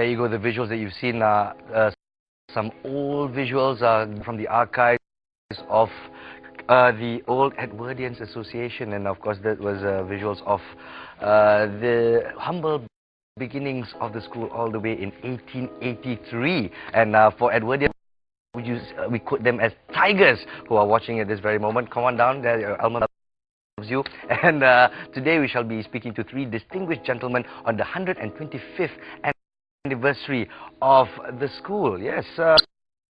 There you go, the visuals that you've seen are some old visuals from the archives of the old Edwardians Association, and of course that was visuals of the humble beginnings of the school all the way in 1883. And for Edwardians, we quote them as tigers who are watching at this very moment. Come on down, there, Alma loves you. And today we shall be speaking to three distinguished gentlemen on the 125th anniversary of the school. Yes,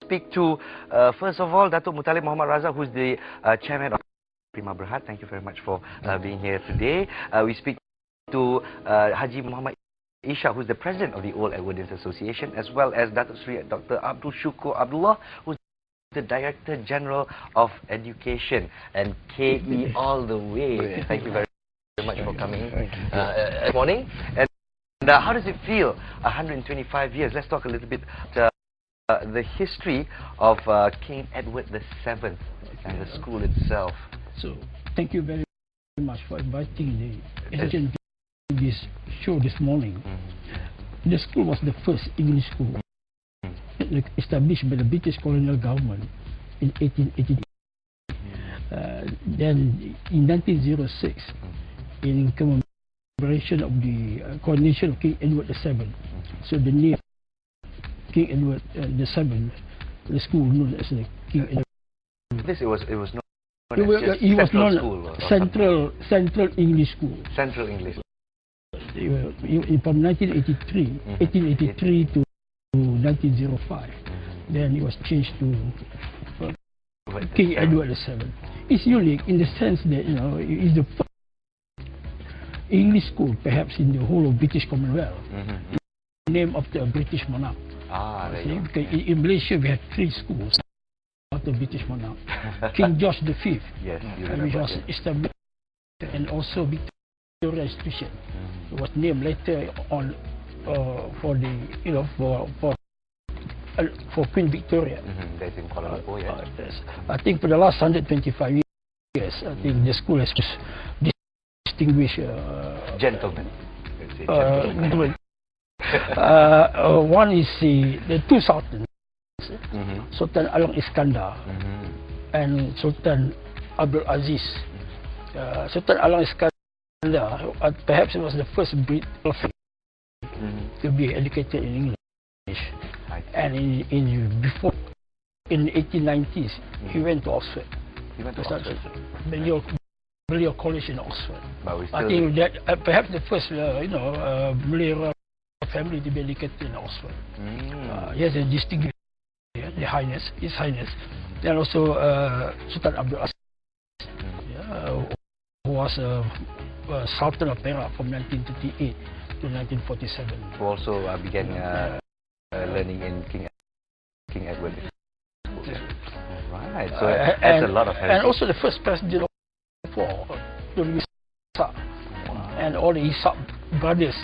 speak to, first of all, Datuk Muttalib Muhammad Raza, who's the chairman of Prima Berhad. Thank you very much for being here today. We speak to Haji Muhammad Isha, who's the president of the Old Edwardians Association, as well as Datuk Sri Dr. Abdul Shukur Abdullah, who's the Director General of Education, and KE all the way. Thank you very much for coming this morning. And how does it feel, 125 years? Let's talk a little bit the history of King Edward VII and the school itself. So, thank you very much for inviting the attention to this show this morning. The school was the first English school established by the British colonial government in 1880. Then, in 1906, in commemoration of the coronation of King Edward VII, so the name King Edward VII, the school known as the King Edward. It was known as Central English School. Central English. From 1883 to 1905. Then it was changed to King Edward VII. It's unique in the sense that it's the first English school, perhaps in the whole of British Commonwealth, name of the British monarch. Because in Malaysia we have 3 schools of the British monarch. King George V, which was established, and also Victoria Institution was named later on for the for Queen Victoria. That's in Kuala Lumpur, yes. I think for the last 125 years, I think the school has distinguished gentlemen. One is the 2 sultans, Sultan Alang Iskandar and Sultan Abdul Aziz. Sultan Alang Iskandar, perhaps it was the first Brit to be educated in English. And before, in the 1890s, he went to Oxford. He went to Oxford. Balliol College in Oxford. I think that perhaps the first, Malay royal family to be educated in Oxford. He has a distinguished, His Highness, and also Sultan Abdul Aziz, who was Sultan of Perak from 1938 to 1947. Who also began learning in King Edward. Right. So that's a lot of heritage. And also the first president of and all the Ishaq brothers.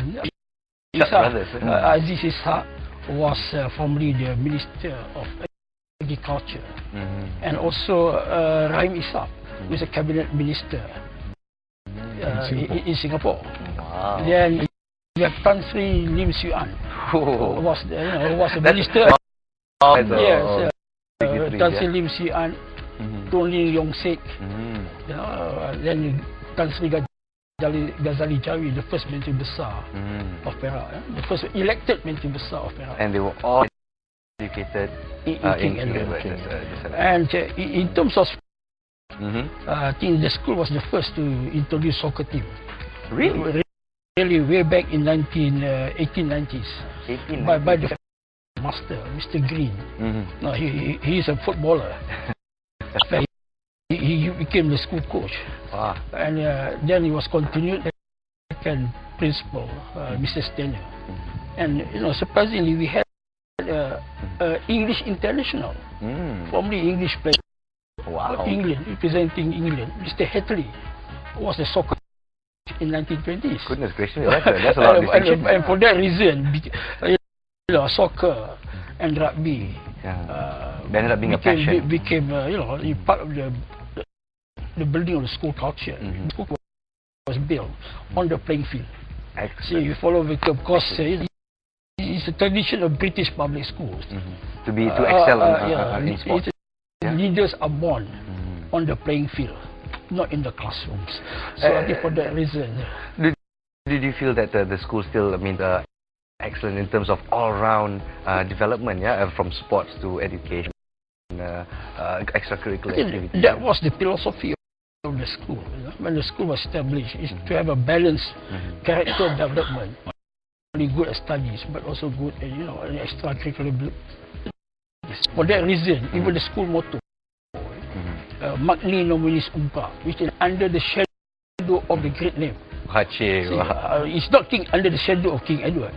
Aziz Ishaq was formerly the Minister of Agriculture, and also Rahim Ishaq, who is a cabinet minister in Singapore. Then we have Tan Sri Lim Swee An, who was a minister. Yes, Tan Sri Lim Swee An, Tun Ling Yong Sek. Then Tan Sri Ghazali Jawi, the first Menteri Besar of Perak, the first elected Menteri Besar of Perak. And they were all educated in King Edward. And in terms of, I think the school was the first to introduce soccer team. Really? Really, way back in 1890s. By the master, Mr. Green. No, he is a footballer. He became the school coach. And then he was continued second principal, Mr. Stenner. And surprisingly, we had English international, formerly English player. England, representing England. Mr. Hetley was a soccer in 1920s. Goodness gracious, that's a lot of distinction. And for that reason, soccer and rugby ended up being a passion. Became part of the building of the school culture. The school was built on the playing field. So you follow Victor, of course, it's a tradition of British public schools. To excel in sports. Leaders are born on the playing field, not in the classrooms. So I think for that reason. Did you feel that the school still, excellent in terms of all-round development, from sports to education, extracurricular activities? That was the philosophy of the school. When the school was established, is to have a balanced character development. Only good at studies, but also good at extracurricular. For that reason, even the school motto, Magni Nominis Umpa, which is under the shadow of the great name. It's not under the shadow of King Edward,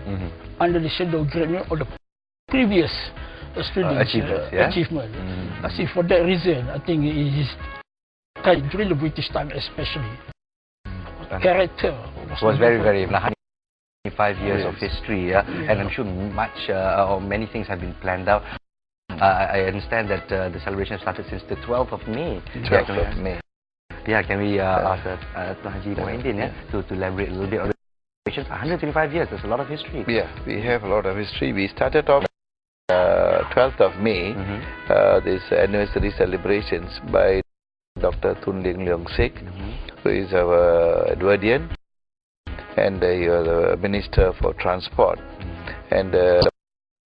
under the shadow of great name of the previous students' achievement. I see, for that reason, I think it is during the British time especially, character was very, very 25 years of history, and I'm sure much or many things have been planned out. I understand that the celebration started since the 12th of May. 12th of May. Yeah, can we ask Haji Muhyiddin to elaborate a little bit on the celebrations? 125 years, there's a lot of history. Yeah, we have a lot of history. We started off 12th of May, this anniversary celebrations by Dr. Tun Ling Leong Sik, who is our Edwardian, and he was a Minister for Transport, and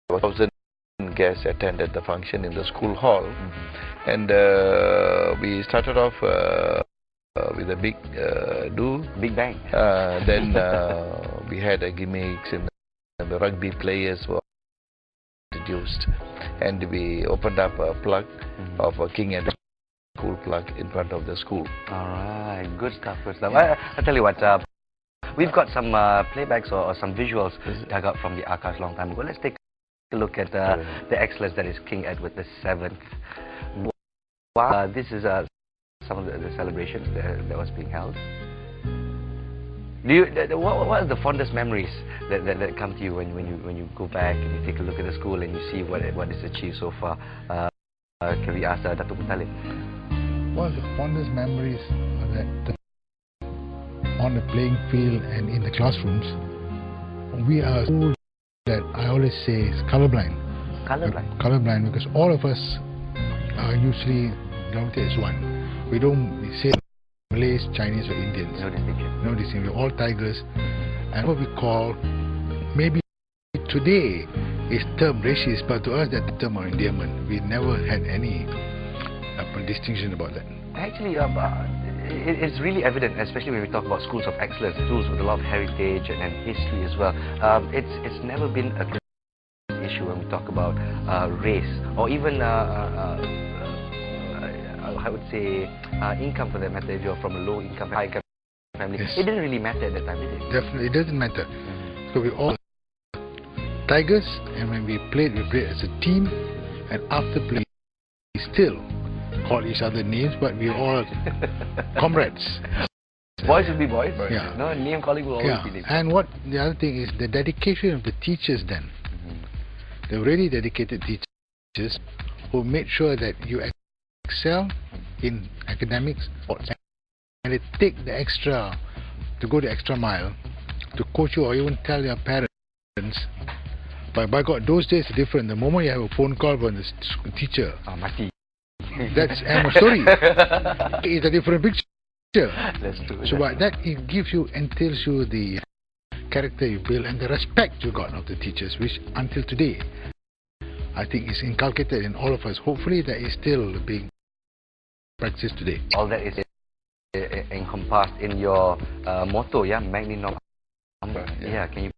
1,000 guests attended the function in the school hall, and we started off with a big big bang. Then we had gimmicks, and the rugby players were introduced, and we opened up a plug of a King Edward school plug in front of the school. Alright, good stuff, good stuff. I'll tell you what, we've got some playbacks or some visuals dug up from the archives long time ago. Let's take a look at the excellence that is King Edward VII. Wow, this is some of the celebrations that was being held. What are the fondest memories that come to you when you go back and you take a look at the school and you see what is achieved so far? Can we ask Datuk Mutalib? Well, the fondest memories are that on the playing field and in the classrooms, we are told that I always say is colorblind. Colorblind? Colorblind, because all of us are usually looked as one. We don't say Malays, Chinese or Indians. No distinction. No distinction. We're all tigers. And what we call, maybe today is termed racist, but to us that's the term of endearment. We never had any distinction about that. Actually, it's really evident, especially when we talk about schools of excellence, schools with a lot of heritage and history as well. It's never been a issue when we talk about race or even I would say income, for that matter. If you're from a low income, high income family, it didn't really matter at that time, did it? Definitely, it doesn't matter. So we all tigers, and when we played as a team, and after playing, we still call each other names, but we all comrades. Boys will be boys. Yeah. No, name calling will always be name. And what the other thing is the dedication of the teachers then. They were really dedicated teachers who made sure that you excel in academics, and they take the extra, to go the extra mile, to coach you or even tell your parents. But by God, those days are different. The moment you have a phone call from the teacher, mati. That's end of story. It's a different picture. That's true. So by that, it gives you, entails you the character you build and the respect you got of the teachers, which until today, I think is inculcated in all of us. Hopefully that is still being practiced today. All that is encompassed in your motto, Magni Nom. Yeah, can you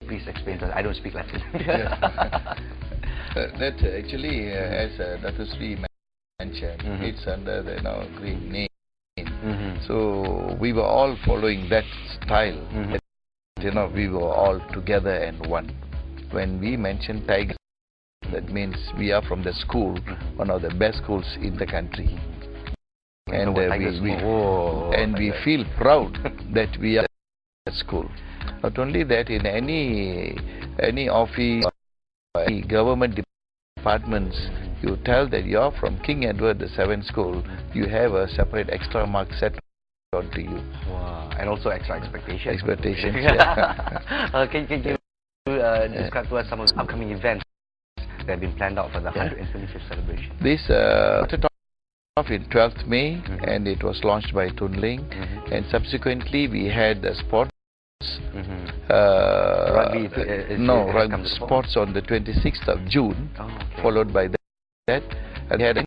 please explain to us? I don't speak Latin. That actually, as Dr. Sri mentioned, it's under the Greek name. So we were all following that style. We were all together and one. When we mention Tigers, that means we are from the school, one of the best schools in the country. And we feel proud that we are at school. Not only that, in any office, any government departments, you tell that you are from King Edward VII school, you have a separate extra mark set onto you. Wow. And also extra expectations. Expectations, yeah. Can you describe to us some of the upcoming events that have been planned out for the 125th celebration? This started off in 12th May, and it was launched by Tunling, and subsequently we had the sports. Rugby rugby sports on the 26th of June, followed by that, and we had a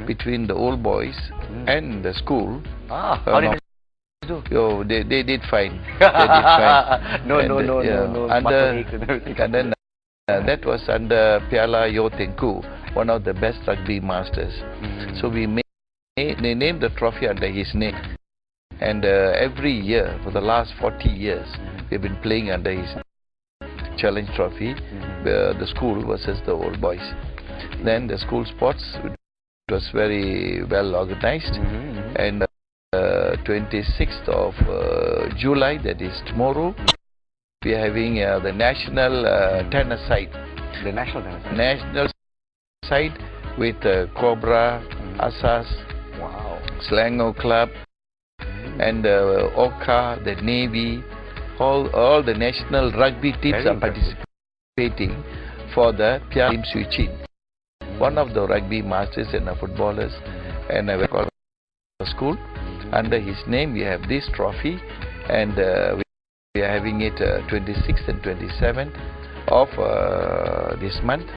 between the old boys and the school. How did they do? They did fine. They did fine. No. And then that was under Piala Yo Tengku, one of the best rugby masters. So they named the trophy under his name. And every year, for the last 40 years, we've been playing under his challenge trophy, the school versus the old boys. Then the school sports, it was very well organized. And 26th of July, that is tomorrow, we are having the national tennis side. The national tennis side? National side with Cobra, Asas, Selangor Club, and Oka, the Navy, all the national rugby teams are participating for the Piala Switchin. One of the rugby masters and footballers, and we call the school. Under his name, we have this trophy, and we are having it 26th and 27th of this month.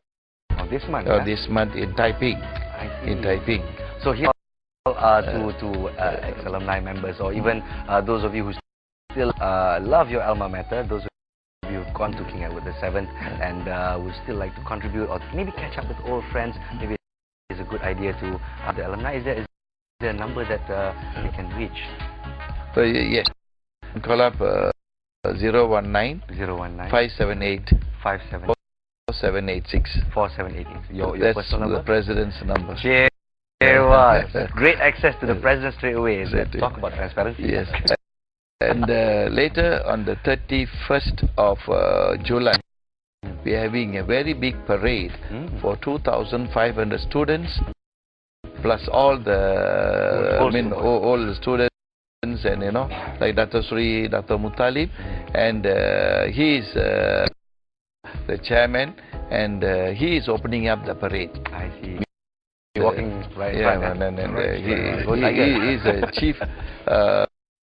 This month? This month in Taiping. In Taiping. So here to ex-alumni members, or even those of you who still love your alma mater, those of you who've gone to King Edward VII and would still like to contribute or maybe catch up with old friends, maybe it's a good idea to the alumni. Is there a number that you can reach? Yes. Call up 019 578 4786. 4786. Your That's personal number? The president's number. Great access to the president straight away. Talk about transparency. Yes. And later on the 31st of July, we are having a very big parade for 2,500 students, plus all the all the students, and like Dr. Sri, Dr. Mutalib, and he is the chairman, and he is opening up the parade. I see. Walking right he is a chief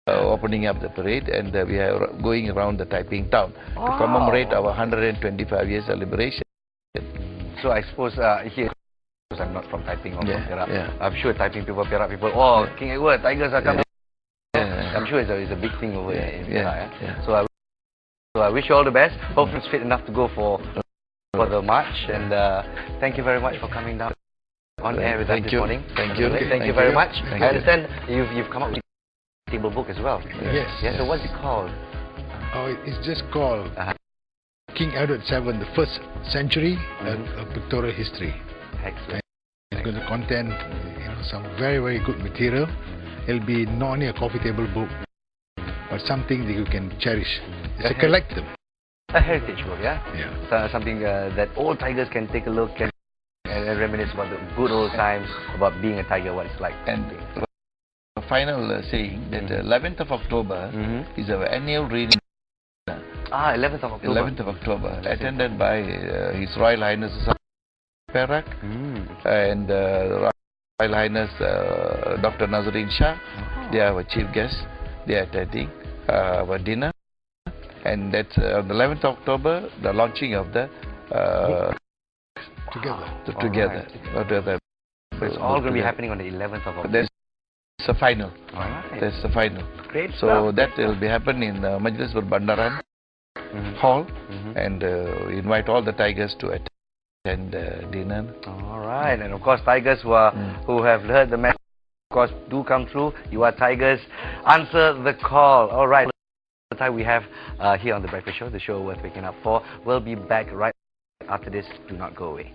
opening up the parade, and we are going around the Taiping town to commemorate our 125 years celebration. So I suppose here, because I'm not from Taiping or from Perak, I'm sure Taiping people, Perak people, King Edward, Tigers are coming. I'm sure it's a big thing over in Perak. So I wish you all the best. Hopefully it's fit enough to go for the march, and thank you very much for coming down on air with us this morning. Thank you. Thank you very much. I understand you've come up with a table book as well. Yes. So what's it called? It's just called King Edward VII, the first century of pictorial history. Excellent. It's going to contain some very, very good material. It'll be not only a coffee table book, but something that you can cherish. It's a collectible. A heritage book, So something that all Tigers can take a look and reminisce about the good old times, about being a Tiger, what it's like. And the final saying that 11th of October is our annual reading. 11th of October. 11th of October, attended by His Royal Highness Perak and Royal Highness Dr. Nazruddin Shah. They are our chief guests. They are attending our dinner, and that's on the 11th of October, the launching of the Together. So it's all going to be happening on the 11th of October. That's the final. That's the final. Great. So that will be happening in Majlis Berbandaran Hall, and we invite all the Tigers to attend dinner. All right, and of course Tigers who have heard the message, of course, do come through. You are Tigers. Answer the call. All right. The time we have here on the Breakfast Show, the show worth waking up for. We'll be back right after this. Do not go away.